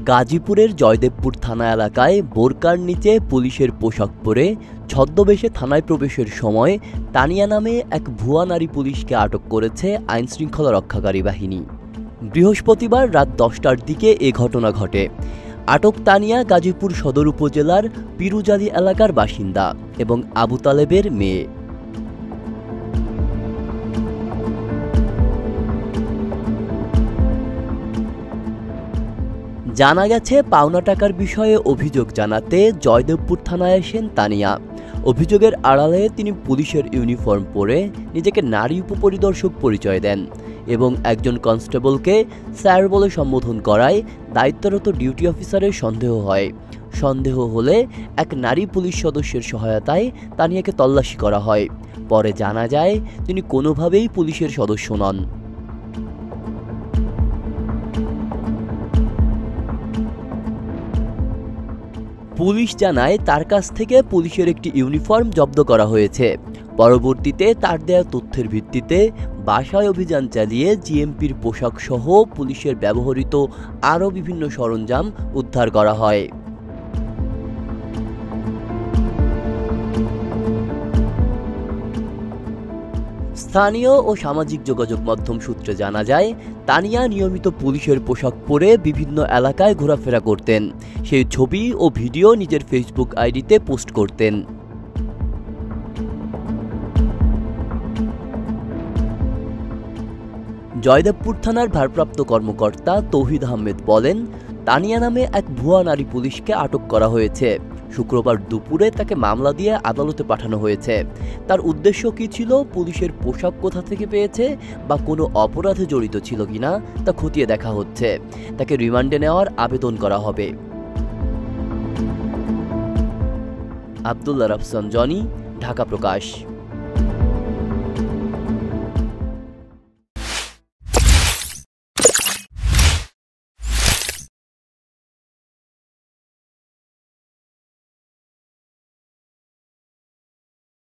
গাজীপুরের জয়দেবপুর থানা এলাকায় বোরকার নিচে পুলিশের পোশাক পরে ছদ্মবেশে থানায় প্রবেশের সময় তানিয়া নামে এক ভুয়া নারী পুলিশকে আটক করেছে আইনশৃঙ্খলা রক্ষাকারী বাহিনী। বৃহস্পতিবার রাত 10টার দিকে এ ঘটনা ঘটে। আটক তানিয়া গাজীপুর সদর উপজেলার পিরুজালি এলাকার বাসিন্দা এবং আবু তালেবের মেয়ে। জানা গেছে, পাওনা টাকার বিষয়ে অভিযোগ জানাতে জয়দেবপুর থানায় আসেন তানিয়া। অভিযোগের আড়ালে তিনি পুলিশের ইউনিফর্ম পরে নিজেকে নারী উপপরিদর্শক পরিচয় দেন এবং একজন কনস্টেবলকে স্যার বলে সম্বোধন করায় দায়িত্বরত ডিউটি অফিসারের সন্দেহ হয়। সন্দেহ হলে এক নারী পুলিশ সদস্যের সহায়তায় তানিয়াকে তল্লাশি করা হয়। পরে জানা যায় তিনি কোনোভাবেই পুলিশের সদস্য নন। পুলিশ জানায়, তার কাছ থেকে পুলিশের একটি ইউনিফর্ম জব্দ করা হয়েছে। পরবর্তীতে তার দেয়া তথ্যের ভিত্তিতে বাসায় অভিযান চালিয়ে জিএমপির পোশাক সহ পুলিশের ব্যবহৃত আরও বিভিন্ন সরঞ্জাম উদ্ধার করা হয়। স্থানীয় ও সামাজিক যোগাযোগ মাধ্যম সূত্রে জানা যায়, তানিয়া নিয়মিত পুলিশের পোশাক পরে বিভিন্ন এলাকায় ঘোরাফেরা করতেন। সেই ছবি ও ভিডিও নিজের ফেসবুক আইডিতে পোস্ট করতেন। জয়দেবপুর থানার ভারপ্রাপ্ত কর্মকর্তা তৌহিদ আহমেদ বলেন, তানিয়া নামে এক ভুয়া নারী পুলিশকে আটক করা হয়েছে। শুক্রবার দুপুরে তাকে মামলা দিয়ে আদালতে পাঠানো হয়েছে। তার উদ্দেশ্য কী ছিল, পুলিশের পোশাক কোথা থেকে পেয়েছে বা কোনো অপরাধে জড়িত ছিল কিনা তা খতিয়ে দেখা হচ্ছে। তাকে রিমান্ডে নেওয়ার আবেদন করা হবে। আব্দুল্লাহ রাফসান জনি, ঢাকা প্রকাশ।